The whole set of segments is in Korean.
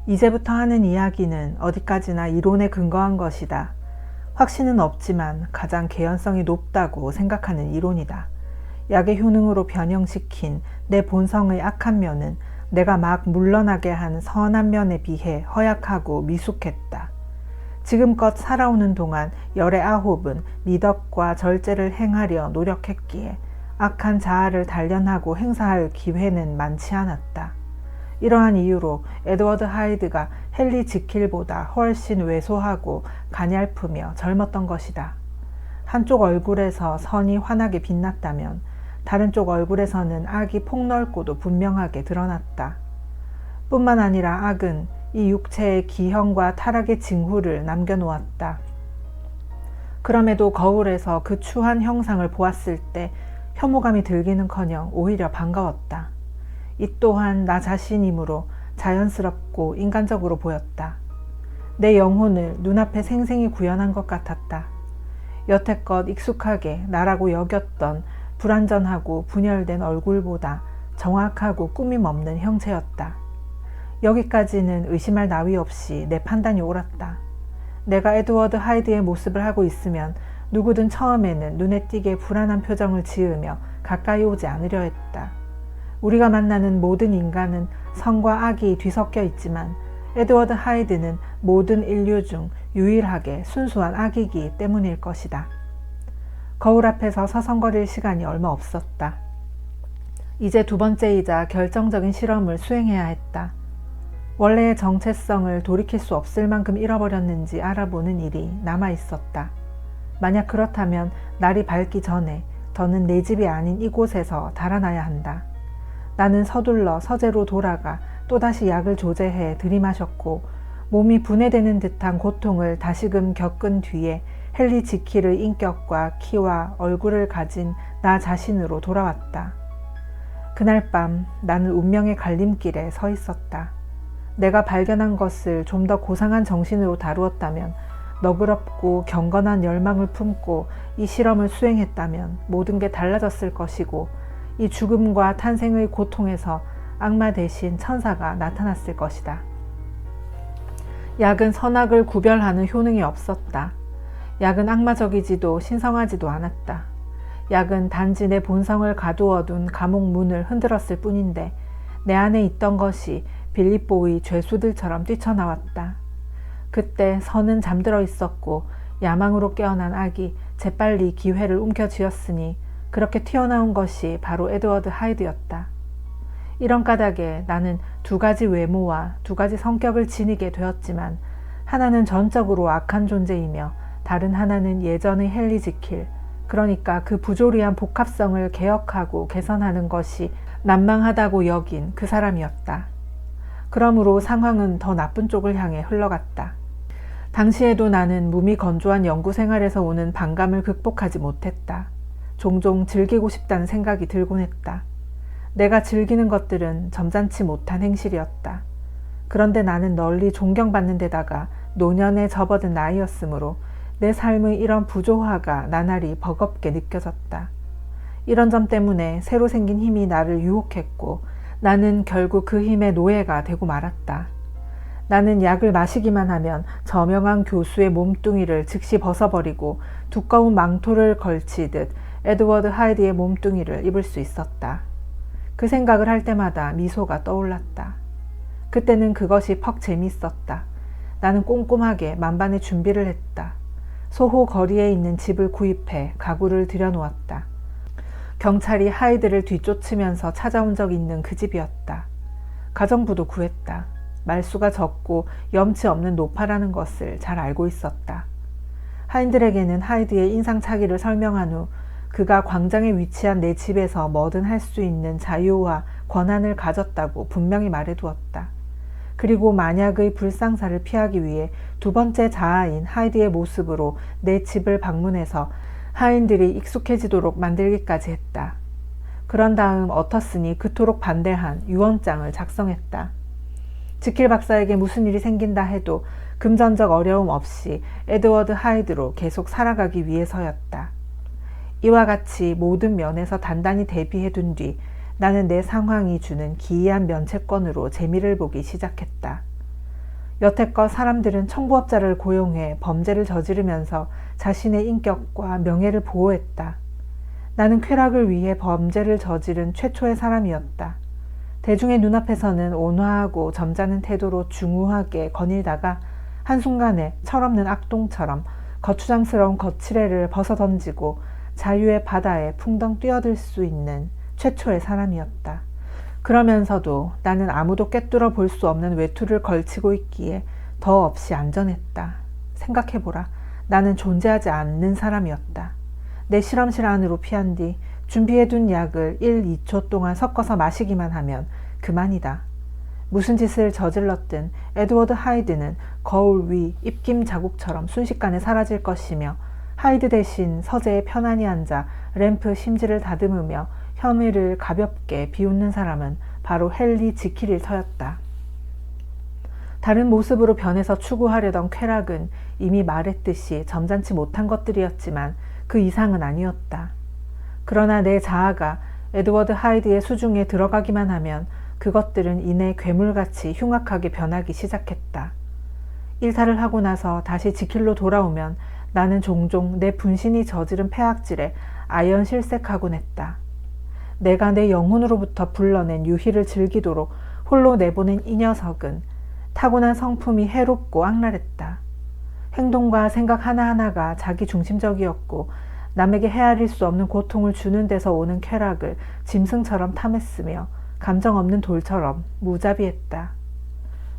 이제부터 하는 이야기는 어디까지나 이론에 근거한 것이다. 확신은 없지만 가장 개연성이 높다고 생각하는 이론이다. 약의 효능으로 변형시킨 내 본성의 악한 면은 내가 막 물러나게 한 선한 면에 비해 허약하고 미숙했다. 지금껏 살아오는 동안 열의 아홉은 미덕과 절제를 행하려 노력했기에 악한 자아를 단련하고 행사할 기회는 많지 않았다. 이러한 이유로 에드워드 하이드가 헨리 지킬보다 훨씬 왜소하고 가냘프며 젊었던 것이다. 한쪽 얼굴에서 선이 환하게 빛났다면 다른 쪽 얼굴에서는 악이 폭넓고도 분명하게 드러났다. 뿐만 아니라 악은 이 육체의 기형과 타락의 징후를 남겨놓았다. 그럼에도 거울에서 그 추한 형상을 보았을 때 혐오감이 들기는커녕 오히려 반가웠다. 이 또한 나 자신이므로 자연스럽고 인간적으로 보였다. 내 영혼을 눈앞에 생생히 구현한 것 같았다. 여태껏 익숙하게 나라고 여겼던 불완전하고 분열된 얼굴보다 정확하고 꾸밈 없는 형체였다. 여기까지는 의심할 나위 없이 내 판단이 옳았다. 내가 에드워드 하이드의 모습을 하고 있으면 누구든 처음에는 눈에 띄게 불안한 표정을 지으며 가까이 오지 않으려 했다. 우리가 만나는 모든 인간은 선과 악이 뒤섞여 있지만 에드워드 하이드는 모든 인류 중 유일하게 순수한 악이기 때문일 것이다. 거울 앞에서 서성거릴 시간이 얼마 없었다. 이제 두 번째이자 결정적인 실험을 수행해야 했다. 원래의 정체성을 돌이킬 수 없을 만큼 잃어버렸는지 알아보는 일이 남아 있었다. 만약 그렇다면 날이 밝기 전에 더는 내 집이 아닌 이곳에서 달아나야 한다. 나는 서둘러 서재로 돌아가 또다시 약을 조제해 들이마셨고 몸이 분해되는 듯한 고통을 다시금 겪은 뒤에 헨리 지킬의 인격과 키와 얼굴을 가진 나 자신으로 돌아왔다. 그날 밤 나는 운명의 갈림길에 서 있었다. 내가 발견한 것을 좀 더 고상한 정신으로 다루었다면, 너그럽고 경건한 열망을 품고 이 실험을 수행했다면 모든 게 달라졌을 것이고 이 죽음과 탄생의 고통에서 악마 대신 천사가 나타났을 것이다. 약은 선악을 구별하는 효능이 없었다. 약은 악마적이지도 신성하지도 않았다. 약은 단지 내 본성을 가두어둔 감옥 문을 흔들었을 뿐인데 내 안에 있던 것이 빌립보의 죄수들처럼 뛰쳐나왔다. 그때 선은 잠들어 있었고 야망으로 깨어난 악이 재빨리 기회를 움켜쥐었으니 그렇게 튀어나온 것이 바로 에드워드 하이드였다. 이런 까닭에 나는 두 가지 외모와 두 가지 성격을 지니게 되었지만 하나는 전적으로 악한 존재이며 다른 하나는 예전의 헨리 지킬, 그러니까 그 부조리한 복합성을 개혁하고 개선하는 것이 난망하다고 여긴 그 사람이었다. 그러므로 상황은 더 나쁜 쪽을 향해 흘러갔다. 당시에도 나는 몸이 건조한 연구 생활에서 오는 반감을 극복하지 못했다. 종종 즐기고 싶다는 생각이 들곤 했다. 내가 즐기는 것들은 점잖지 못한 행실이었다. 그런데 나는 널리 존경받는 데다가 노년에 접어든 나이였으므로 내 삶의 이런 부조화가 나날이 버겁게 느껴졌다. 이런 점 때문에 새로 생긴 힘이 나를 유혹했고 나는 결국 그 힘의 노예가 되고 말았다. 나는 약을 마시기만 하면 저명한 교수의 몸뚱이를 즉시 벗어버리고 두꺼운 망토를 걸치듯 에드워드 하이드의 몸뚱이를 입을 수 있었다. 그 생각을 할 때마다 미소가 떠올랐다. 그때는 그것이 퍽 재미있었다. 나는 꼼꼼하게 만반의 준비를 했다. 소호 거리에 있는 집을 구입해 가구를 들여놓았다. 경찰이 하이드를 뒤쫓으면서 찾아온 적 있는 그 집이었다. 가정부도 구했다. 말수가 적고 염치 없는 노파라는 것을 잘 알고 있었다. 하인들에게는 하이드의 인상착의를 설명한 후 그가 광장에 위치한 내 집에서 뭐든 할 수 있는 자유와 권한을 가졌다고 분명히 말해두었다. 그리고 만약의 불상사를 피하기 위해 두 번째 자아인 하이드의 모습으로 내 집을 방문해서 하인들이 익숙해지도록 만들기까지 했다. 그런 다음 어터슨이 그토록 반대한 유언장을 작성했다. 지킬 박사에게 무슨 일이 생긴다 해도 금전적 어려움 없이 에드워드 하이드로 계속 살아가기 위해서였다. 이와 같이 모든 면에서 단단히 대비해둔 뒤 나는 내 상황이 주는 기이한 면책권으로 재미를 보기 시작했다. 여태껏 사람들은 청부업자를 고용해 범죄를 저지르면서 자신의 인격과 명예를 보호했다. 나는 쾌락을 위해 범죄를 저지른 최초의 사람이었다. 대중의 눈앞에서는 온화하고 점잖은 태도로 중후하게 거닐다가 한순간에 철없는 악동처럼 거추장스러운 거칠애를 벗어던지고 자유의 바다에 풍덩 뛰어들 수 있는 최초의 사람이었다. 그러면서도 나는 아무도 꿰뚫어 볼 수 없는 외투를 걸치고 있기에 더 없이 안전했다. 생각해보라. 나는 존재하지 않는 사람이었다. 내 실험실 안으로 피한 뒤 준비해둔 약을 1, 2초 동안 섞어서 마시기만 하면 그만이다. 무슨 짓을 저질렀든 에드워드 하이드는 거울 위 입김 자국처럼 순식간에 사라질 것이며 하이드 대신 서재에 편안히 앉아 램프 심지를 다듬으며 혐의를 가볍게 비웃는 사람은 바로 헨리 지킬일 터였다. 다른 모습으로 변해서 추구하려던 쾌락은 이미 말했듯이 점잖지 못한 것들이었지만 그 이상은 아니었다. 그러나 내 자아가 에드워드 하이드의 수중에 들어가기만 하면 그것들은 이내 괴물같이 흉악하게 변하기 시작했다. 일탈을 하고 나서 다시 지킬로 돌아오면 나는 종종 내 분신이 저지른 폐악질에 아연실색하곤 했다. 내가 내 영혼으로부터 불러낸 유희를 즐기도록 홀로 내보낸 이 녀석은 타고난 성품이 해롭고 악랄했다. 행동과 생각 하나하나가 자기 중심적이었고 남에게 헤아릴 수 없는 고통을 주는 데서 오는 쾌락을 짐승처럼 탐했으며 감정 없는 돌처럼 무자비했다.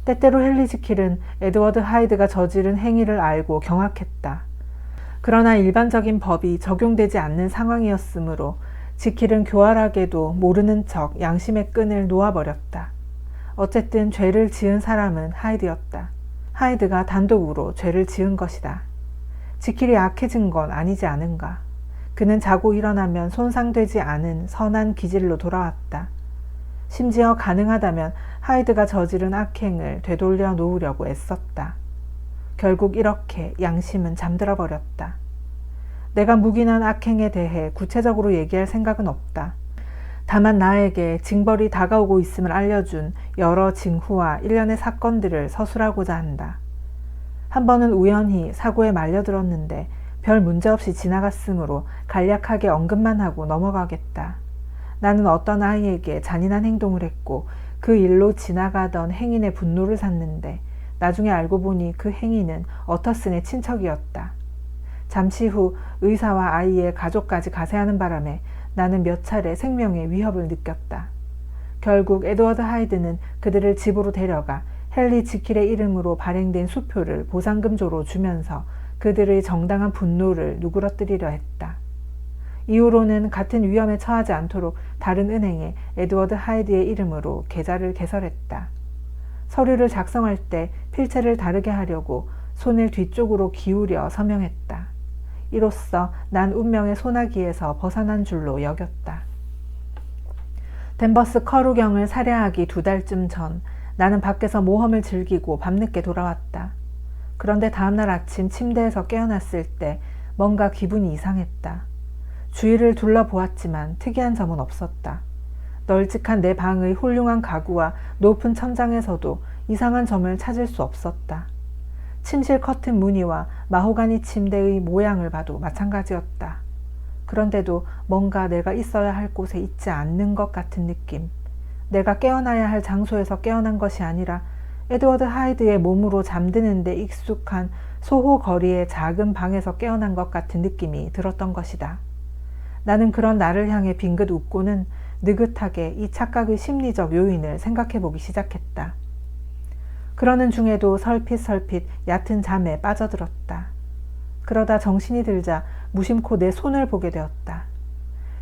때때로 헨리 지킬은 에드워드 하이드가 저지른 행위를 알고 경악했다. 그러나 일반적인 법이 적용되지 않는 상황이었으므로 지킬은 교활하게도 모르는 척 양심의 끈을 놓아버렸다. 어쨌든 죄를 지은 사람은 하이드였다. 하이드가 단독으로 죄를 지은 것이다. 지킬이 악해진 건 아니지 않은가. 그는 자고 일어나면 손상되지 않은 선한 기질로 돌아왔다. 심지어 가능하다면 하이드가 저지른 악행을 되돌려 놓으려고 애썼다. 결국 이렇게 양심은 잠들어 버렸다. 내가 묵인한 악행에 대해 구체적으로 얘기할 생각은 없다. 다만 나에게 징벌이 다가오고 있음을 알려준 여러 징후와 일련의 사건들을 서술하고자 한다. 한 번은 우연히 사고에 말려들었는데 별 문제없이 지나갔으므로 간략하게 언급만 하고 넘어가겠다. 나는 어떤 아이에게 잔인한 행동을 했고 그 일로 지나가던 행인의 분노를 샀는데 나중에 알고 보니 그 행인은 어터슨의 친척이었다. 잠시 후 의사와 아이의 가족까지 가세하는 바람에 나는 몇 차례 생명의 위협을 느꼈다. 결국 에드워드 하이드는 그들을 집으로 데려가 헨리 지킬의 이름으로 발행된 수표를 보상금조로 주면서 그들의 정당한 분노를 누그러뜨리려 했다. 이후로는 같은 위험에 처하지 않도록 다른 은행에 에드워드 하이드의 이름으로 계좌를 개설했다. 서류를 작성할 때 필체를 다르게 하려고 손을 뒤쪽으로 기울여 서명했다. 이로써 난 운명의 소나기에서 벗어난 줄로 여겼다. 댄버스 커루경을 살해하기 2달쯤 전 나는 밖에서 모험을 즐기고 밤늦게 돌아왔다. 그런데 다음날 아침 침대에서 깨어났을 때 뭔가 기분이 이상했다. 주위를 둘러보았지만 특이한 점은 없었다. 널찍한 내 방의 훌륭한 가구와 높은 천장에서도 이상한 점을 찾을 수 없었다. 침실 커튼 무늬와 마호가니 침대의 모양을 봐도 마찬가지였다. 그런데도 뭔가 내가 있어야 할 곳에 있지 않는 것 같은 느낌. 내가 깨어나야 할 장소에서 깨어난 것이 아니라 에드워드 하이드의 몸으로 잠드는 데 익숙한 소호 거리의 작은 방에서 깨어난 것 같은 느낌이 들었던 것이다. 나는 그런 나를 향해 빙긋 웃고는 느긋하게 이 착각의 심리적 요인을 생각해보기 시작했다. 그러는 중에도 설핏설핏 얕은 잠에 빠져들었다. 그러다 정신이 들자 무심코 내 손을 보게 되었다.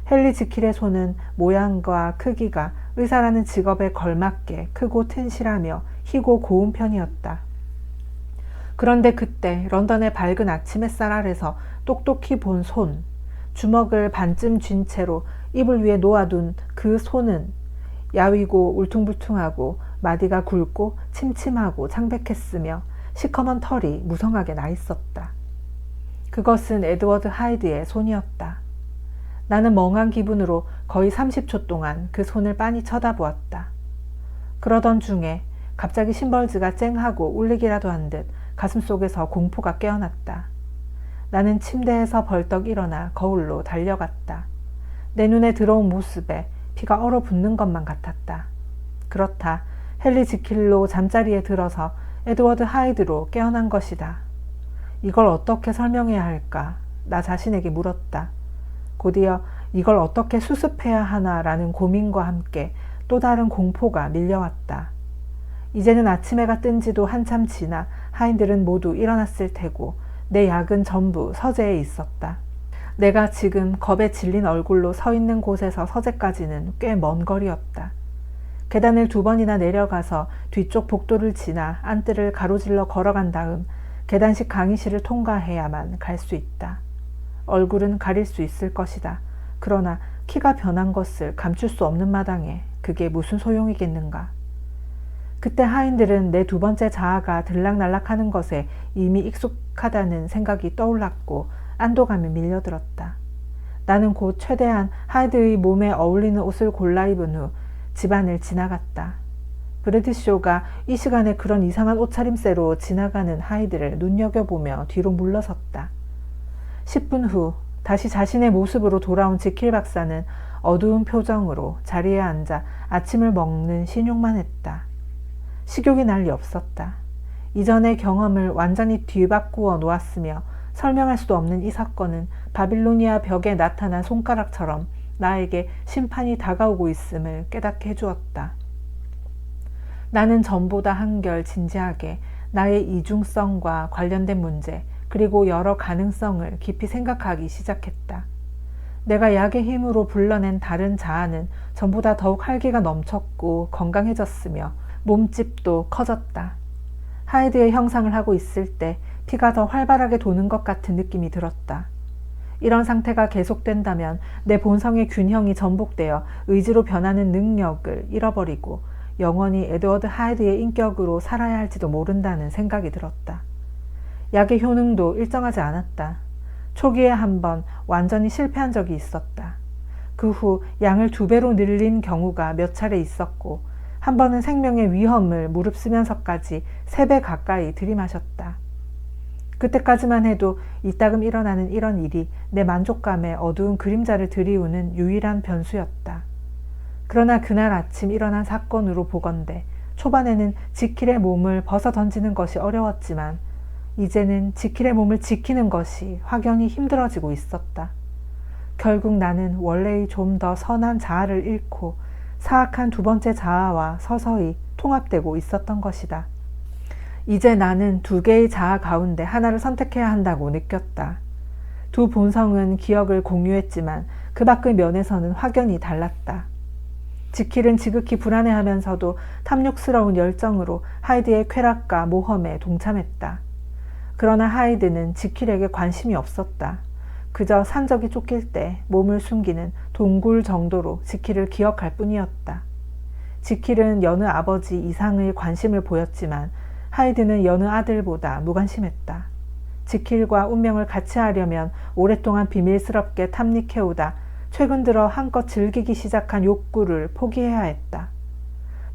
헨리 지킬의 손은 모양과 크기가 의사라는 직업에 걸맞게 크고 튼실하며 희고 고운 편이었다. 그런데 그때 런던의 밝은 아침 햇살 아래서 똑똑히 본 손, 주먹을 반쯤 쥔 채로 이불 위에 놓아둔 그 손은 야위고 울퉁불퉁하고 마디가 굵고 침침하고 창백했으며 시커먼 털이 무성하게 나 있었다. 그것은 에드워드 하이드의 손이었다. 나는 멍한 기분으로 거의 30초 동안 그 손을 빤히 쳐다보았다. 그러던 중에 갑자기 심벌즈가 쨍하고 울리기라도 한 듯 가슴속에서 공포가 깨어났다. 나는 침대에서 벌떡 일어나 거울로 달려갔다. 내 눈에 들어온 모습에 피가 얼어붙는 것만 같았다. 그렇다. 헨리 지킬로 잠자리에 들어서 에드워드 하이드로 깨어난 것이다. 이걸 어떻게 설명해야 할까? 나 자신에게 물었다. 곧이어 이걸 어떻게 수습해야 하나라는 고민과 함께 또 다른 공포가 밀려왔다. 이제는 아침해가 뜬 지도 한참 지나 하인들은 모두 일어났을 테고 내 약은 전부 서재에 있었다. 내가 지금 겁에 질린 얼굴로 서 있는 곳에서 서재까지는 꽤 먼 거리였다. 계단을 2번이나 내려가서 뒤쪽 복도를 지나 안뜰을 가로질러 걸어간 다음 계단식 강의실을 통과해야만 갈 수 있다. 얼굴은 가릴 수 있을 것이다. 그러나 키가 변한 것을 감출 수 없는 마당에 그게 무슨 소용이겠는가. 그때 하인들은 내 2번째 자아가 들락날락하는 것에 이미 익숙하다는 생각이 떠올랐고 안도감이 밀려들었다. 나는 곧 최대한 하이드의 몸에 어울리는 옷을 골라 입은 후 집안을 지나갔다. 브래드쇼가 이 시간에 그런 이상한 옷차림새로 지나가는 하이드를 눈여겨보며 뒤로 물러섰다. 10분 후 다시 자신의 모습으로 돌아온 지킬 박사는 어두운 표정으로 자리에 앉아 아침을 먹는 신용만 했다. 식욕이 난리 없었다. 이전의 경험을 완전히 뒤바꾸어 놓았으며 설명할 수도 없는 이 사건은 바빌로니아 벽에 나타난 손가락처럼 나에게 심판이 다가오고 있음을 깨닫게 해주었다. 나는 전보다 한결 진지하게 나의 이중성과 관련된 문제 그리고 여러 가능성을 깊이 생각하기 시작했다. 내가 약의 힘으로 불러낸 다른 자아는 전보다 더욱 활기가 넘쳤고 건강해졌으며 몸집도 커졌다. 하이드의 형상을 하고 있을 때 피가 더 활발하게 도는 것 같은 느낌이 들었다. 이런 상태가 계속된다면 내 본성의 균형이 전복되어 의지로 변하는 능력을 잃어버리고 영원히 에드워드 하이드의 인격으로 살아야 할지도 모른다는 생각이 들었다. 약의 효능도 일정하지 않았다. 초기에 한번 완전히 실패한 적이 있었다. 그 후 양을 2배로 늘린 경우가 몇 차례 있었고 한 번은 생명의 위험을 무릅쓰면서까지 3배 가까이 들이마셨다. 그때까지만 해도 이따금 일어나는 이런 일이 내 만족감에 어두운 그림자를 들이우는 유일한 변수였다. 그러나 그날 아침 일어난 사건으로 보건대 초반에는 지킬의 몸을 벗어 던지는 것이 어려웠지만 이제는 지킬의 몸을 지키는 것이 확연히 힘들어지고 있었다. 결국 나는 원래의 좀 더 선한 자아를 잃고 사악한 2번째 자아와 서서히 통합되고 있었던 것이다. 이제 나는 2개의 자아 가운데 하나를 선택해야 한다고 느꼈다. 2 본성은 기억을 공유했지만 그 밖의 면에서는 확연히 달랐다. 지킬은 지극히 불안해하면서도 탐욕스러운 열정으로 하이드의 쾌락과 모험에 동참했다. 그러나 하이드는 지킬에게 관심이 없었다. 그저 산적이 쫓길 때 몸을 숨기는 동굴 정도로 지킬을 기억할 뿐이었다. 지킬은 여느 아버지 이상의 관심을 보였지만 하이드는 여느 아들보다 무관심했다. 지킬과 운명을 같이 하려면 오랫동안 비밀스럽게 탐닉해오다 최근 들어 한껏 즐기기 시작한 욕구를 포기해야 했다.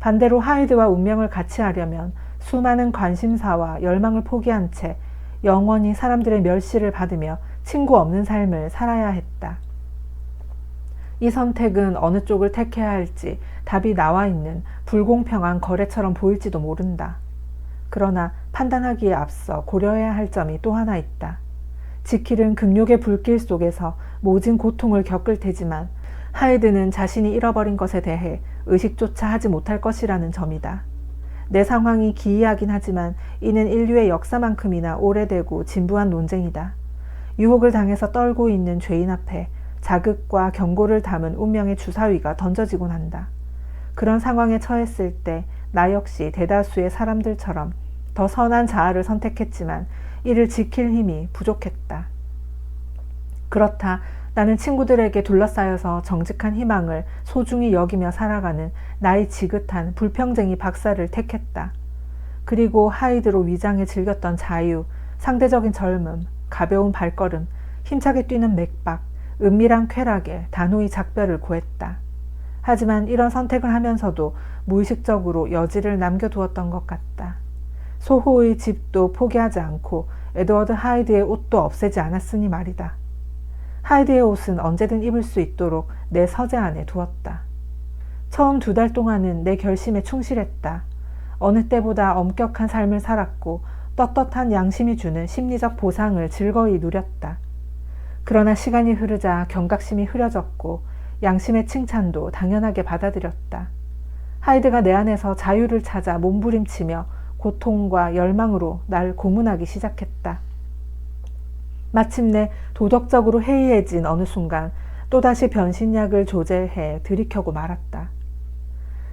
반대로 하이드와 운명을 같이 하려면 수많은 관심사와 열망을 포기한 채 영원히 사람들의 멸시를 받으며 친구 없는 삶을 살아야 했다. 이 선택은 어느 쪽을 택해야 할지 답이 나와 있는 불공평한 거래처럼 보일지도 모른다. 그러나 판단하기에 앞서 고려해야 할 점이 또 하나 있다. 지킬은 금욕의 불길 속에서 모진 고통을 겪을 테지만 하이드는 자신이 잃어버린 것에 대해 의식조차 하지 못할 것이라는 점이다. 내 상황이 기이하긴 하지만 이는 인류의 역사만큼이나 오래되고 진부한 논쟁이다. 유혹을 당해서 떨고 있는 죄인 앞에 자극과 경고를 담은 운명의 주사위가 던져지곤 한다. 그런 상황에 처했을 때 나 역시 대다수의 사람들처럼 더 선한 자아를 선택했지만 이를 지킬 힘이 부족했다. 그렇다. 나는 친구들에게 둘러싸여서 정직한 희망을 소중히 여기며 살아가는 나의 지긋한 불평쟁이 박사를 택했다. 그리고 하이드로 위장해 즐겼던 자유, 상대적인 젊음, 가벼운 발걸음, 힘차게 뛰는 맥박, 은밀한 쾌락에 단호히 작별을 고했다. 하지만 이런 선택을 하면서도 무의식적으로 여지를 남겨두었던 것 같다. 소호의 집도 포기하지 않고 에드워드 하이드의 옷도 없애지 않았으니 말이다. 하이드의 옷은 언제든 입을 수 있도록 내 서재 안에 두었다. 처음 2달 동안은 내 결심에 충실했다. 어느 때보다 엄격한 삶을 살았고 떳떳한 양심이 주는 심리적 보상을 즐거이 누렸다. 그러나 시간이 흐르자 경각심이 흐려졌고 양심의 칭찬도 당연하게 받아들였다. 하이드가 내 안에서 자유를 찾아 몸부림치며 고통과 열망으로 날 고문하기 시작했다. 마침내 도덕적으로 해이해진 어느 순간 또다시 변신약을 조제해 들이켜고 말았다.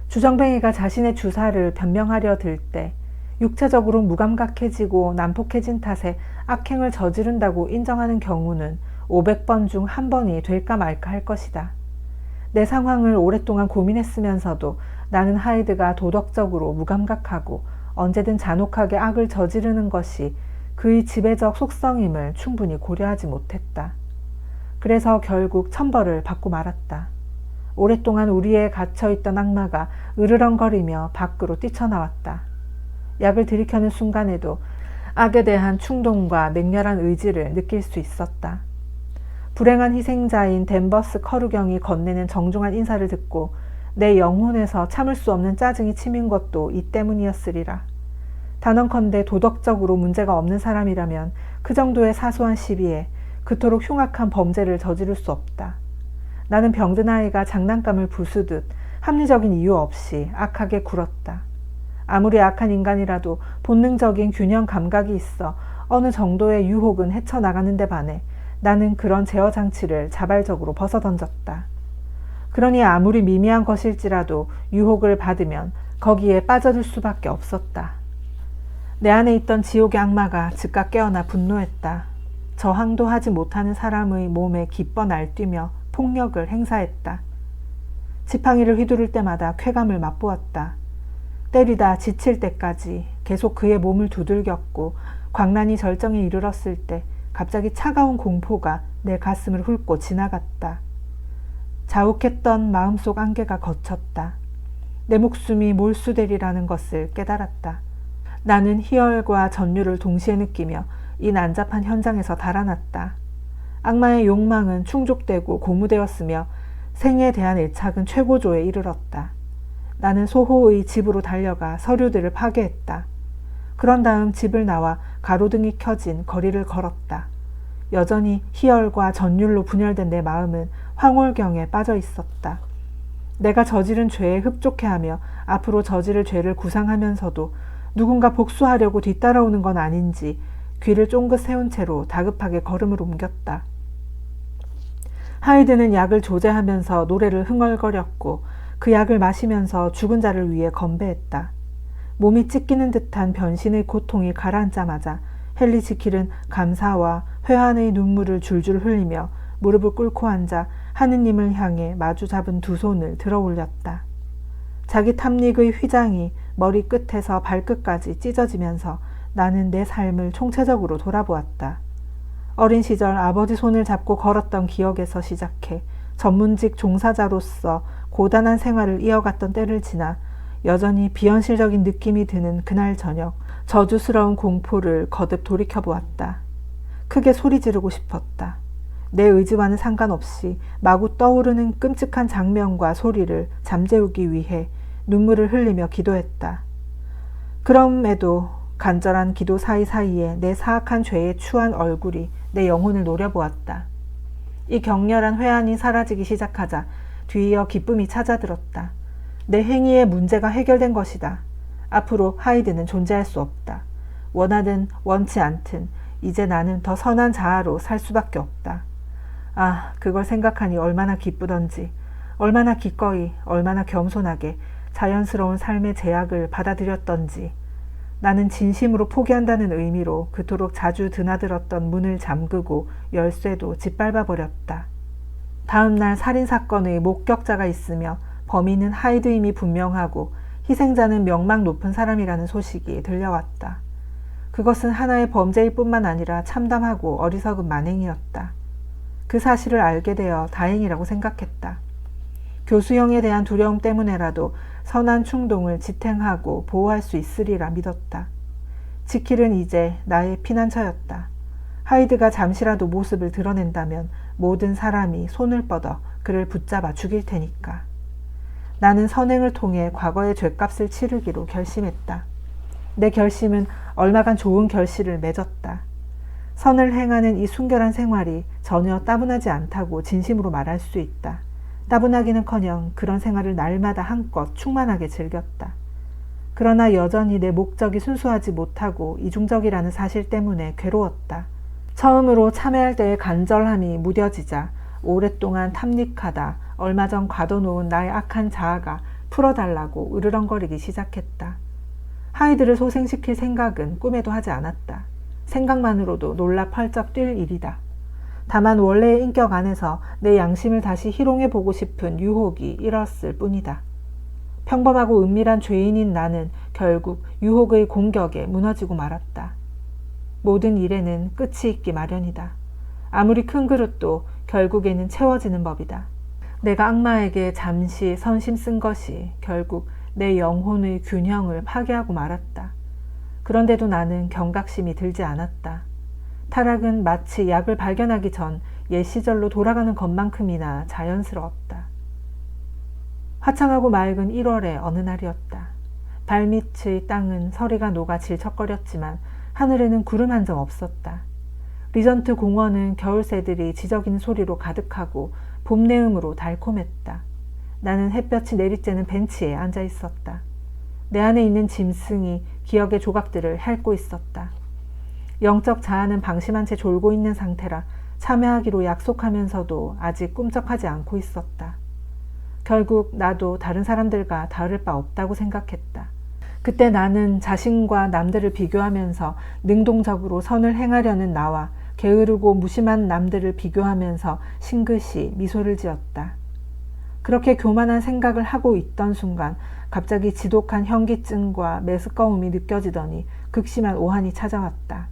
주정뱅이가 자신의 주사를 변명하려 들 때 육체적으로 무감각해지고 난폭해진 탓에 악행을 저지른다고 인정하는 경우는 500번 중 1번이 될까 말까 할 것이다. 내 상황을 오랫동안 고민했으면서도 나는 하이드가 도덕적으로 무감각하고 언제든 잔혹하게 악을 저지르는 것이 그의 지배적 속성임을 충분히 고려하지 못했다. 그래서 결국 천벌을 받고 말았다. 오랫동안 우리에 갇혀있던 악마가 으르렁거리며 밖으로 뛰쳐나왔다. 약을 들이켜는 순간에도 악에 대한 충동과 맹렬한 의지를 느낄 수 있었다. 불행한 희생자인 댄버스 커루경이 건네는 정중한 인사를 듣고 내 영혼에서 참을 수 없는 짜증이 치민 것도 이 때문이었으리라. 단언컨대 도덕적으로 문제가 없는 사람이라면 그 정도의 사소한 시비에 그토록 흉악한 범죄를 저지를 수 없다. 나는 병든 아이가 장난감을 부수듯 합리적인 이유 없이 악하게 굴었다. 아무리 악한 인간이라도 본능적인 균형 감각이 있어 어느 정도의 유혹은 헤쳐나가는 데 반해 나는 그런 제어 장치를 자발적으로 벗어던졌다. 그러니 아무리 미미한 것일지라도 유혹을 받으면 거기에 빠져들 수밖에 없었다. 내 안에 있던 지옥의 악마가 즉각 깨어나 분노했다. 저항도 하지 못하는 사람의 몸에 기뻐 날뛰며 폭력을 행사했다. 지팡이를 휘두를 때마다 쾌감을 맛보았다. 때리다 지칠 때까지 계속 그의 몸을 두들겼고 광란이 절정에 이르렀을 때 갑자기 차가운 공포가 내 가슴을 훑고 지나갔다. 자욱했던 마음속 안개가 걷혔다. 내 목숨이 몰수되리라는 것을 깨달았다. 나는 희열과 전율을 동시에 느끼며 이 난잡한 현장에서 달아났다. 악마의 욕망은 충족되고 고무되었으며 생에 대한 애착은 최고조에 이르렀다. 나는 소호의 집으로 달려가 서류들을 파괴했다. 그런 다음 집을 나와 가로등이 켜진 거리를 걸었다. 여전히 희열과 전율로 분열된 내 마음은 황홀경에 빠져 있었다. 내가 저지른 죄에 흡족해하며 앞으로 저지를 죄를 구상하면서도 누군가 복수하려고 뒤따라오는 건 아닌지 귀를 쫑긋 세운 채로 다급하게 걸음을 옮겼다. 하이드는 약을 조제하면서 노래를 흥얼거렸고 그 약을 마시면서 죽은 자를 위해 건배했다. 몸이 찢기는 듯한 변신의 고통이 가라앉자마자 헨리 지킬은 감사와 회한의 눈물을 줄줄 흘리며 무릎을 꿇고 앉아 하느님을 향해 마주 잡은 두 손을 들어 올렸다. 자기 탐닉의 휘장이 머리 끝에서 발끝까지 찢어지면서 나는 내 삶을 총체적으로 돌아보았다. 어린 시절 아버지 손을 잡고 걸었던 기억에서 시작해 전문직 종사자로서 고단한 생활을 이어갔던 때를 지나 여전히 비현실적인 느낌이 드는 그날 저녁 저주스러운 공포를 거듭 돌이켜보았다. 크게 소리 지르고 싶었다. 내 의지와는 상관없이 마구 떠오르는 끔찍한 장면과 소리를 잠재우기 위해 눈물을 흘리며 기도했다. 그럼에도 간절한 기도 사이사이에 내 사악한 죄에 추한 얼굴이 내 영혼을 노려보았다. 이 격렬한 회한이 사라지기 시작하자 뒤이어 기쁨이 찾아들었다. 내 행위의 문제가 해결된 것이다. 앞으로 하이드는 존재할 수 없다. 원하든 원치 않든 이제 나는 더 선한 자아로 살 수밖에 없다. 아, 그걸 생각하니 얼마나 기쁘던지, 얼마나 기꺼이, 얼마나 겸손하게 자연스러운 삶의 제약을 받아들였던지. 나는 진심으로 포기한다는 의미로 그토록 자주 드나들었던 문을 잠그고 열쇠도 짓밟아 버렸다. 다음 날 살인사건의 목격자가 있으며 범인은 하이드임이 분명하고 희생자는 명망 높은 사람이라는 소식이 들려왔다. 그것은 하나의 범죄일 뿐만 아니라 참담하고 어리석은 만행이었다. 그 사실을 알게 되어 다행이라고 생각했다. 교수형에 대한 두려움 때문에라도 선한 충동을 지탱하고 보호할 수 있으리라 믿었다. 지킬은 이제 나의 피난처였다. 하이드가 잠시라도 모습을 드러낸다면 모든 사람이 손을 뻗어 그를 붙잡아 죽일 테니까. 나는 선행을 통해 과거의 죗값을 치르기로 결심했다. 내 결심은 얼마간 좋은 결실을 맺었다. 선을 행하는 이 순결한 생활이 전혀 따분하지 않다고 진심으로 말할 수 있다. 따분하기는커녕 그런 생활을 날마다 한껏 충만하게 즐겼다. 그러나 여전히 내 목적이 순수하지 못하고 이중적이라는 사실 때문에 괴로웠다. 처음으로 참회할 때의 간절함이 무뎌지자 오랫동안 탐닉하다 얼마 전 가둬놓은 나의 악한 자아가 풀어달라고 으르렁거리기 시작했다. 하이드를 소생시킬 생각은 꿈에도 하지 않았다. 생각만으로도 놀라 펄쩍 뛸 일이다. 다만 원래의 인격 안에서 내 양심을 다시 희롱해보고 싶은 유혹이 일었을 뿐이다. 평범하고 은밀한 죄인인 나는 결국 유혹의 공격에 무너지고 말았다. 모든 일에는 끝이 있기 마련이다. 아무리 큰 그릇도 결국에는 채워지는 법이다. 내가 악마에게 잠시 선심 쓴 것이 결국 내 영혼의 균형을 파괴하고 말았다. 그런데도 나는 경각심이 들지 않았다. 타락은 마치 약을 발견하기 전 옛 시절로 돌아가는 것만큼이나 자연스러웠다. 화창하고 맑은 1월의 어느 날이었다. 발밑의 땅은 서리가 녹아 질척거렸지만 하늘에는 구름 한 점 없었다. 리전트 공원은 겨울새들이 지저귀는 소리로 가득하고 봄 내음으로 달콤했다. 나는 햇볕이 내리쬐는 벤치에 앉아 있었다. 내 안에 있는 짐승이 기억의 조각들을 핥고 있었다. 영적 자아는 방심한 채 졸고 있는 상태라 참여하기로 약속하면서도 아직 꿈쩍하지 않고 있었다. 결국 나도 다른 사람들과 다를 바 없다고 생각했다. 그때 나는 자신과 남들을 비교하면서 능동적으로 선을 행하려는 나와 게으르고 무심한 남들을 비교하면서 싱긋이 미소를 지었다. 그렇게 교만한 생각을 하고 있던 순간 갑자기 지독한 현기증과 메스꺼움이 느껴지더니 극심한 오한이 찾아왔다.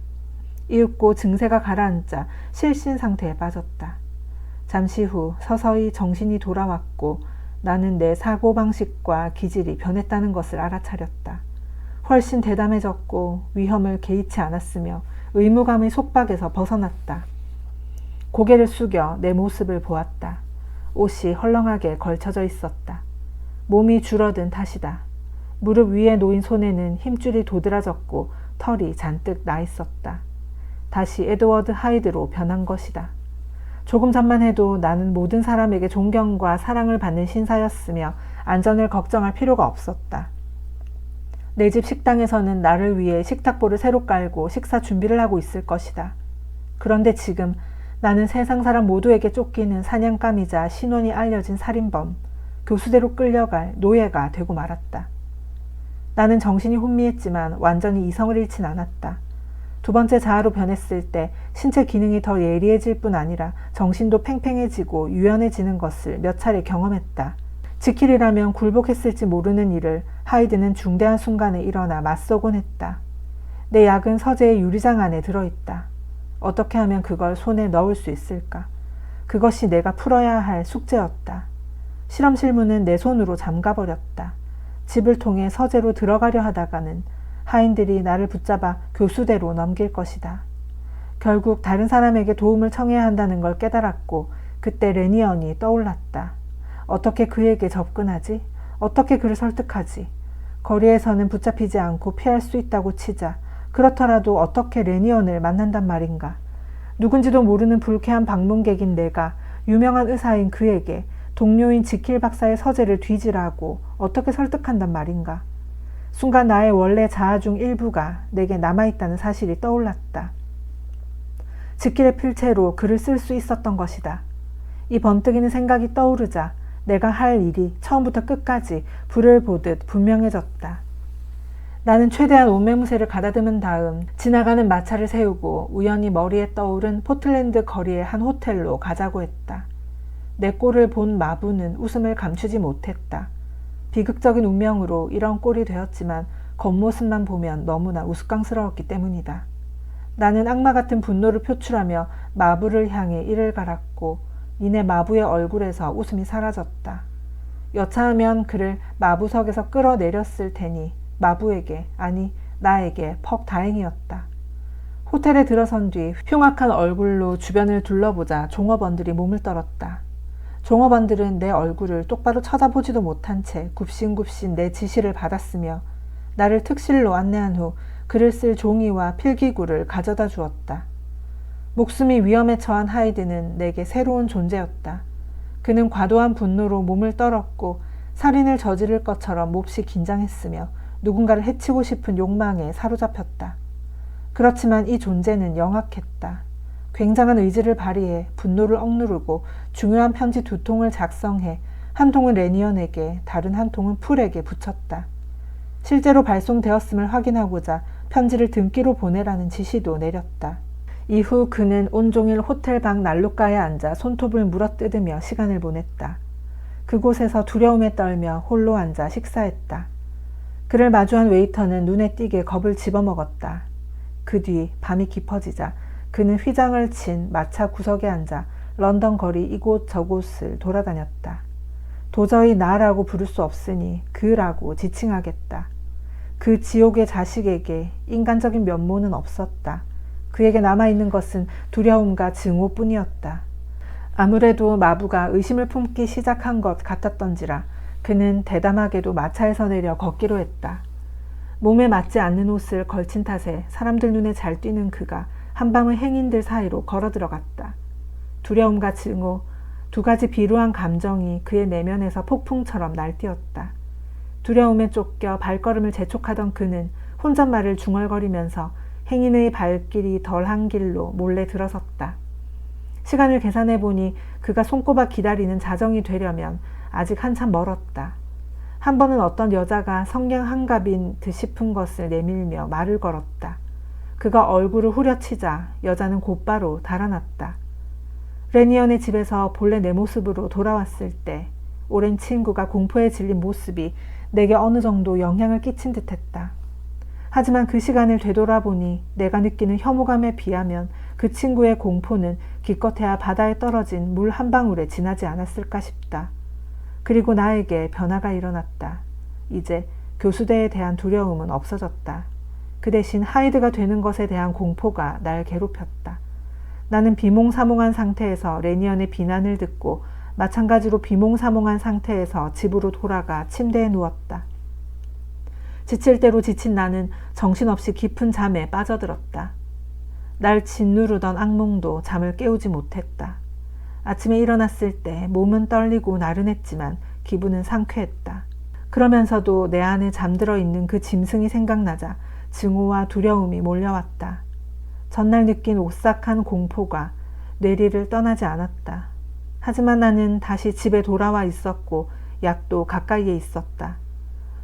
이윽고 증세가 가라앉자 실신 상태에 빠졌다. 잠시 후 서서히 정신이 돌아왔고 나는 내 사고방식과 기질이 변했다는 것을 알아차렸다. 훨씬 대담해졌고 위험을 개의치 않았으며 의무감의 속박에서 벗어났다. 고개를 숙여 내 모습을 보았다. 옷이 헐렁하게 걸쳐져 있었다. 몸이 줄어든 탓이다. 무릎 위에 놓인 손에는 힘줄이 도드라졌고 털이 잔뜩 나 있었다. 다시 에드워드 하이드로 변한 것이다. 조금 전만 해도 나는 모든 사람에게 존경과 사랑을 받는 신사였으며 안전을 걱정할 필요가 없었다. 내 집 식당에서는 나를 위해 식탁보를 새로 깔고 식사 준비를 하고 있을 것이다. 그런데 지금 나는 세상 사람 모두에게 쫓기는 사냥감이자 신원이 알려진 살인범, 교수대로 끌려갈 노예가 되고 말았다. 나는 정신이 혼미했지만 완전히 이성을 잃진 않았다. 두 번째 자아로 변했을 때 신체 기능이 더 예리해질 뿐 아니라 정신도 팽팽해지고 유연해지는 것을 몇 차례 경험했다. 지킬이라면 굴복했을지 모르는 일을 하이드는 중대한 순간에 일어나 맞서곤 했다. 내 약은 서재의 유리장 안에 들어있다. 어떻게 하면 그걸 손에 넣을 수 있을까? 그것이 내가 풀어야 할 숙제였다. 실험실 문은 내 손으로 잠가버렸다. 집을 통해 서재로 들어가려 하다가는 하인들이 나를 붙잡아 교수대로 넘길 것이다. 결국 다른 사람에게 도움을 청해야 한다는 걸 깨달았고 그때 레니언이 떠올랐다. 어떻게 그에게 접근하지? 어떻게 그를 설득하지? 거리에서는 붙잡히지 않고 피할 수 있다고 치자. 그렇더라도 어떻게 레니언을 만난단 말인가? 누군지도 모르는 불쾌한 방문객인 내가 유명한 의사인 그에게 동료인 지킬 박사의 서재를 뒤지라고 어떻게 설득한단 말인가? 순간 나의 원래 자아 중 일부가 내게 남아있다는 사실이 떠올랐다. 지킬의 필체로 글을 쓸 수 있었던 것이다. 이 번뜩이는 생각이 떠오르자 내가 할 일이 처음부터 끝까지 불을 보듯 분명해졌다. 나는 최대한 옷매무새를 가다듬은 다음 지나가는 마차를 세우고 우연히 머리에 떠오른 포틀랜드 거리의 한 호텔로 가자고 했다. 내 꼴을 본 마부는 웃음을 감추지 못했다. 비극적인 운명으로 이런 꼴이 되었지만 겉모습만 보면 너무나 우스꽝스러웠기 때문이다. 나는 악마 같은 분노를 표출하며 마부를 향해 이를 갈았고 이내 마부의 얼굴에서 웃음이 사라졌다. 여차하면 그를 마부석에서 끌어내렸을 테니 마부에게, 아니 나에게 퍽 다행이었다. 호텔에 들어선 뒤 흉악한 얼굴로 주변을 둘러보자 종업원들이 몸을 떨었다. 종업원들은 내 얼굴을 똑바로 쳐다보지도 못한 채 굽신굽신 내 지시를 받았으며 나를 특실로 안내한 후 글을 쓸 종이와 필기구를 가져다 주었다. 목숨이 위험에 처한 하이드는 내게 새로운 존재였다. 그는 과도한 분노로 몸을 떨었고 살인을 저지를 것처럼 몹시 긴장했으며 누군가를 해치고 싶은 욕망에 사로잡혔다. 그렇지만 이 존재는 영악했다. 굉장한 의지를 발휘해 분노를 억누르고 중요한 편지 2통을 작성해 한 통은 레니언에게, 다른 한 통은 풀에게 붙였다. 실제로 발송되었음을 확인하고자 편지를 등기로 보내라는 지시도 내렸다. 이후 그는 온종일 호텔 방 난로가에 앉아 손톱을 물어뜯으며 시간을 보냈다. 그곳에서 두려움에 떨며 홀로 앉아 식사했다. 그를 마주한 웨이터는 눈에 띄게 겁을 집어먹었다. 그 뒤 밤이 깊어지자 그는 휘장을 친 마차 구석에 앉아 런던 거리 이곳 저곳을 돌아다녔다. 도저히 나라고 부를 수 없으니 그라고 지칭하겠다. 그 지옥의 자식에게 인간적인 면모는 없었다. 그에게 남아있는 것은 두려움과 증오뿐이었다. 아무래도 마부가 의심을 품기 시작한 것 같았던지라 그는 대담하게도 마차에서 내려 걷기로 했다. 몸에 맞지 않는 옷을 걸친 탓에 사람들 눈에 잘 띄는 그가 한밤의 행인들 사이로 걸어 들어갔다. 두려움과 증오, 2가지 비루한 감정이 그의 내면에서 폭풍처럼 날뛰었다. 두려움에 쫓겨 발걸음을 재촉하던 그는 혼잣말을 중얼거리면서 행인의 발길이 덜한 길로 몰래 들어섰다. 시간을 계산해보니 그가 손꼽아 기다리는 자정이 되려면 아직 한참 멀었다. 한 번은 어떤 여자가 성냥 한갑인 듯 싶은 것을 내밀며 말을 걸었다. 그가 얼굴을 후려치자 여자는 곧바로 달아났다. 레니언의 집에서 본래 내 모습으로 돌아왔을 때 오랜 친구가 공포에 질린 모습이 내게 어느 정도 영향을 끼친 듯했다. 하지만 그 시간을 되돌아보니 내가 느끼는 혐오감에 비하면 그 친구의 공포는 기껏해야 바다에 떨어진 물 한 방울에 지나지 않았을까 싶다. 그리고 나에게 변화가 일어났다. 이제 교수대에 대한 두려움은 없어졌다. 그 대신 하이드가 되는 것에 대한 공포가 날 괴롭혔다. 나는 비몽사몽한 상태에서 레니언의 비난을 듣고 마찬가지로 비몽사몽한 상태에서 집으로 돌아가 침대에 누웠다. 지칠 대로 지친 나는 정신없이 깊은 잠에 빠져들었다. 날 짓누르던 악몽도 잠을 깨우지 못했다. 아침에 일어났을 때 몸은 떨리고 나른했지만 기분은 상쾌했다. 그러면서도 내 안에 잠들어 있는 그 짐승이 생각나자 증오와 두려움이 몰려왔다. 전날 느낀 오싹한 공포가 뇌리를 떠나지 않았다. 하지만 나는 다시 집에 돌아와 있었고 약도 가까이에 있었다.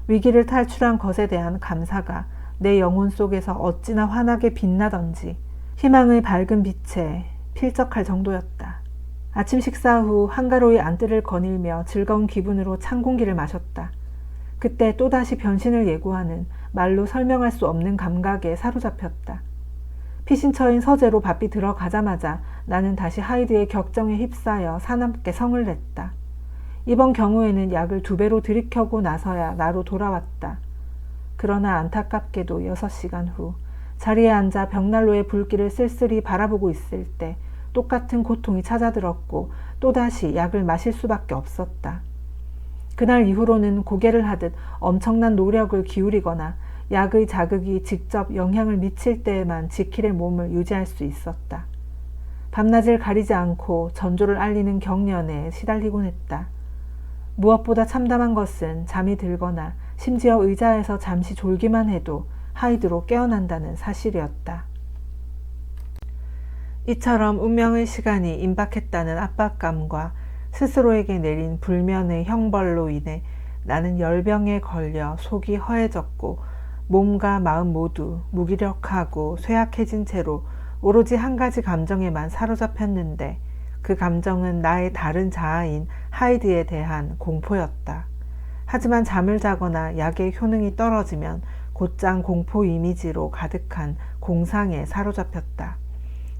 위기를 탈출한 것에 대한 감사가 내 영혼 속에서 어찌나 환하게 빛나던지 희망의 밝은 빛에 필적할 정도였다. 아침 식사 후 한가로이 안뜰을 거닐며 즐거운 기분으로 찬 공기를 마셨다. 그때 또다시 변신을 예고하는 말로 설명할 수 없는 감각에 사로잡혔다. 피신처인 서재로 바삐 들어가자마자 나는 다시 하이드의 격정에 휩싸여 사납게 성을 냈다. 이번 경우에는 약을 2배로 들이켜고 나서야 나로 돌아왔다. 그러나 안타깝게도 6시간 후 자리에 앉아 벽난로의 불길을 쓸쓸히 바라보고 있을 때 똑같은 고통이 찾아들었고 또다시 약을 마실 수밖에 없었다. 그날 이후로는 고개를 하듯 엄청난 노력을 기울이거나 약의 자극이 직접 영향을 미칠 때에만 지킬의 몸을 유지할 수 있었다. 밤낮을 가리지 않고 전조를 알리는 경련에 시달리곤 했다. 무엇보다 참담한 것은 잠이 들거나 심지어 의자에서 잠시 졸기만 해도 하이드로 깨어난다는 사실이었다. 이처럼 운명의 시간이 임박했다는 압박감과 스스로에게 내린 불면의 형벌로 인해 나는 열병에 걸려 속이 허해졌고 몸과 마음 모두 무기력하고 쇠약해진 채로 오로지 한 가지 감정에만 사로잡혔는데 그 감정은 나의 다른 자아인 하이드에 대한 공포였다. 하지만 잠을 자거나 약의 효능이 떨어지면 곧장 공포 이미지로 가득한 공상에 사로잡혔다.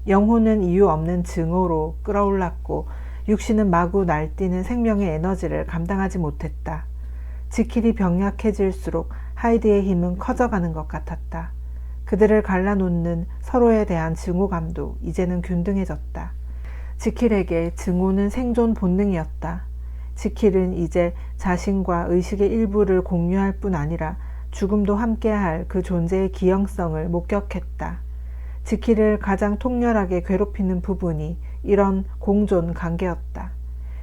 영혼은 이유 없는 증오로 끌어올랐고 육신은 마구 날뛰는 생명의 에너지를 감당하지 못했다. 지킬이 병약해질수록 하이드의 힘은 커져가는 것 같았다. 그들을 갈라놓는 서로에 대한 증오감도 이제는 균등해졌다. 지킬에게 증오는 생존 본능이었다. 지킬은 이제 자신과 의식의 일부를 공유할 뿐 아니라 죽음도 함께할 그 존재의 기형성을 목격했다. 지킬을 가장 통렬하게 괴롭히는 부분이 이런 공존 관계였다.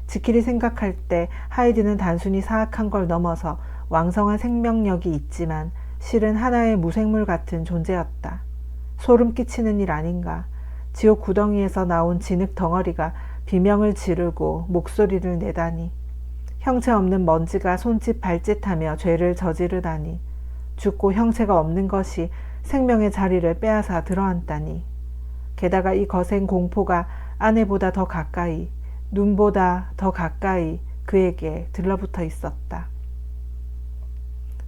지킬이 생각할 때 하이드는 단순히 사악한 걸 넘어서 왕성한 생명력이 있지만 실은 하나의 무생물 같은 존재였다. 소름 끼치는 일 아닌가. 지옥 구덩이에서 나온 진흙 덩어리가 비명을 지르고 목소리를 내다니. 형체 없는 먼지가 손짓 발짓하며 죄를 저지르다니. 죽고 형체가 없는 것이 생명의 자리를 빼앗아 들어앉다니. 게다가 이 거센 공포가 아내보다 더 가까이, 눈보다 더 가까이 그에게 들러붙어 있었다.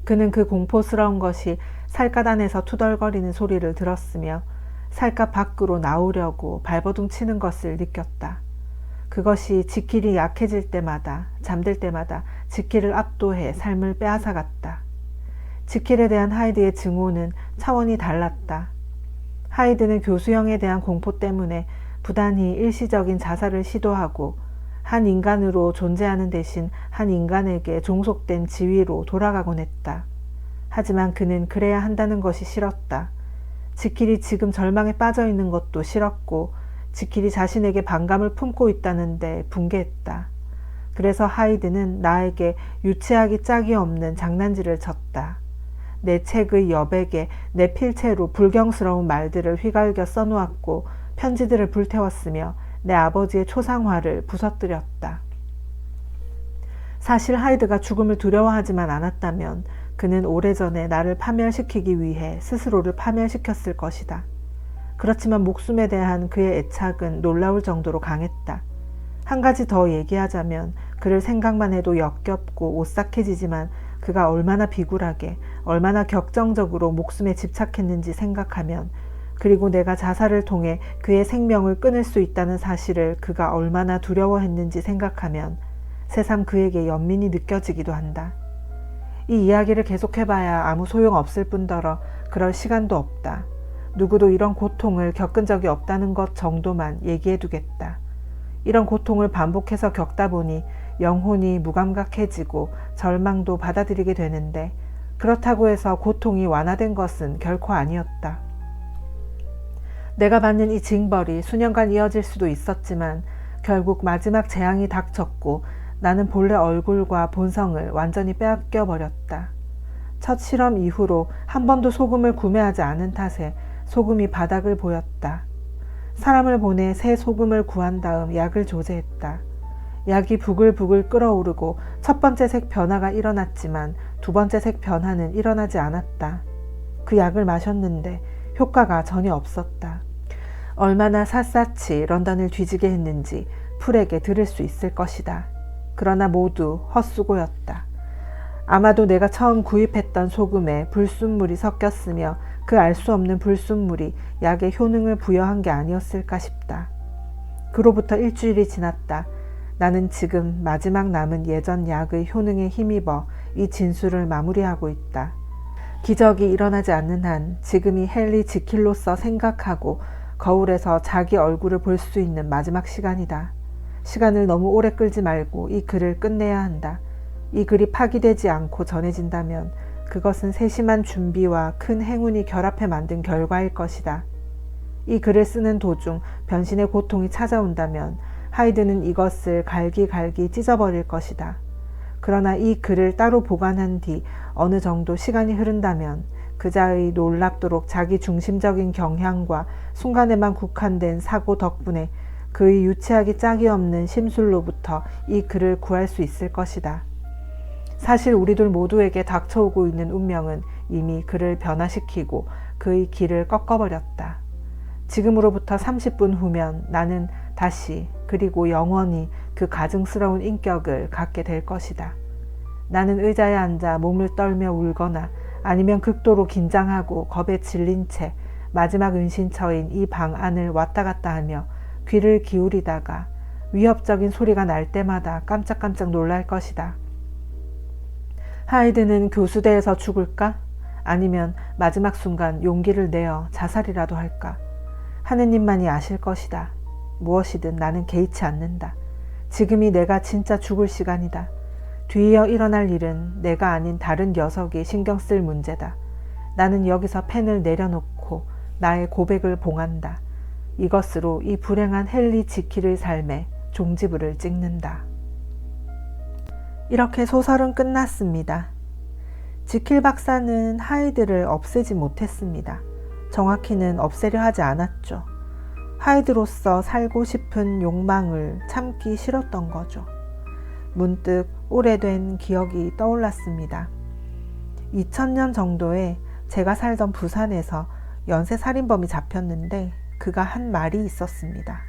그는 그 공포스러운 것이 살갗 안에서 투덜거리는 소리를 들었으며 살갗 밖으로 나오려고 발버둥 치는 것을 느꼈다. 그것이 지킬이 약해질 때마다, 잠들 때마다 지킬을 압도해 삶을 빼앗아갔다. 지킬에 대한 하이드의 증오는 차원이 달랐다. 하이드는 교수형에 대한 공포 때문에 부단히 일시적인 자살을 시도하고 한 인간으로 존재하는 대신 한 인간에게 종속된 지위로 돌아가곤 했다. 하지만 그는 그래야 한다는 것이 싫었다. 지킬이 지금 절망에 빠져 있는 것도 싫었고 지킬이 자신에게 반감을 품고 있다는데 분개했다. 그래서 하이드는 나에게 유치하기 짝이 없는 장난질을 쳤다. 내 책의 여백에 내 필체로 불경스러운 말들을 휘갈겨 써놓았고 편지들을 불태웠으며 내 아버지의 초상화를 부서뜨렸다. 사실 하이드가 죽음을 두려워하지만 않았다면 그는 오래전에 나를 파멸시키기 위해 스스로를 파멸시켰을 것이다. 그렇지만 목숨에 대한 그의 애착은 놀라울 정도로 강했다. 한 가지 더 얘기하자면 그를 생각만 해도 역겹고 오싹해지지만 그가 얼마나 비굴하게, 얼마나 격정적으로 목숨에 집착했는지 생각하면, 그리고 내가 자살을 통해 그의 생명을 끊을 수 있다는 사실을 그가 얼마나 두려워했는지 생각하면 새삼 그에게 연민이 느껴지기도 한다. 이 이야기를 계속해봐야 아무 소용없을 뿐더러 그럴 시간도 없다. 누구도 이런 고통을 겪은 적이 없다는 것 정도만 얘기해두겠다. 이런 고통을 반복해서 겪다 보니 영혼이 무감각해지고 절망도 받아들이게 되는데 그렇다고 해서 고통이 완화된 것은 결코 아니었다. 내가 받는 이 징벌이 수년간 이어질 수도 있었지만 결국 마지막 재앙이 닥쳤고 나는 본래 얼굴과 본성을 완전히 빼앗겨 버렸다. 첫 실험 이후로 한 번도 소금을 구매하지 않은 탓에 소금이 바닥을 보였다. 사람을 보내 새 소금을 구한 다음 약을 조제했다. 약이 부글부글 끓어오르고 첫 번째 색 변화가 일어났지만 두 번째 색 변화는 일어나지 않았다. 그 약을 마셨는데 효과가 전혀 없었다. 얼마나 샅샅이 런던을 뒤지게 했는지 풀에게 들을 수 있을 것이다. 그러나 모두 헛수고였다. 아마도 내가 처음 구입했던 소금에 불순물이 섞였으며 그 알 수 없는 불순물이 약의 효능을 부여한 게 아니었을까 싶다. 그로부터 일주일이 지났다. 나는 지금 마지막 남은 예전 약의 효능에 힘입어 이 진술을 마무리하고 있다. 기적이 일어나지 않는 한 지금이 헨리 지킬로서 생각하고 거울에서 자기 얼굴을 볼 수 있는 마지막 시간이다. 시간을 너무 오래 끌지 말고 이 글을 끝내야 한다. 이 글이 파기되지 않고 전해진다면 그것은 세심한 준비와 큰 행운이 결합해 만든 결과일 것이다. 이 글을 쓰는 도중 변신의 고통이 찾아온다면 하이드는 이것을 갈기갈기 찢어버릴 것이다. 그러나 이 글을 따로 보관한 뒤 어느 정도 시간이 흐른다면 그자의 놀랍도록 자기 중심적인 경향과 순간에만 국한된 사고 덕분에 그의 유치하기 짝이 없는 심술로부터 이 글을 구할 수 있을 것이다. 사실 우리들 모두에게 닥쳐오고 있는 운명은 이미 그를 변화시키고 그의 길을 꺾어버렸다. 지금으로부터 30분 후면 나는 다시 그리고 영원히 그 가증스러운 인격을 갖게 될 것이다. 나는 의자에 앉아 몸을 떨며 울거나 아니면 극도로 긴장하고 겁에 질린 채 마지막 은신처인 이 방 안을 왔다 갔다 하며 귀를 기울이다가 위협적인 소리가 날 때마다 깜짝깜짝 놀랄 것이다. 하이드는 교수대에서 죽을까? 아니면 마지막 순간 용기를 내어 자살이라도 할까? 하느님만이 아실 것이다. 무엇이든 나는 개의치 않는다. 지금이 내가 진짜 죽을 시간이다. 뒤이어 일어날 일은 내가 아닌 다른 녀석이 신경 쓸 문제다. 나는 여기서 펜을 내려놓고 나의 고백을 봉한다. 이것으로 이 불행한 헨리 지킬의 삶에 종지부를 찍는다. 이렇게 소설은 끝났습니다. 지킬 박사는 하이드를 없애지 못했습니다. 정확히는 없애려 하지 않았죠. 하이드로서 살고 싶은 욕망을 참기 싫었던 거죠. 문득 오래된 기억이 떠올랐습니다. 2000년 정도에 제가 살던 부산에서 연쇄살인범이 잡혔는데 그가 한 말이 있었습니다.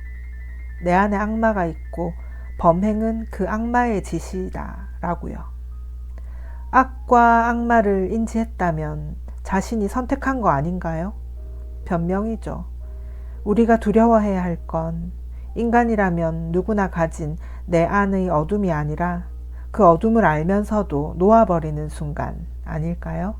내 안에 악마가 있고 범행은 그 악마의 짓이다 라고요. 악과 악마를 인지했다면 자신이 선택한 거 아닌가요? 변명이죠. 우리가 두려워해야 할 건 인간이라면 누구나 가진 내 안의 어둠이 아니라 그 어둠을 알면서도 놓아버리는 순간 아닐까요?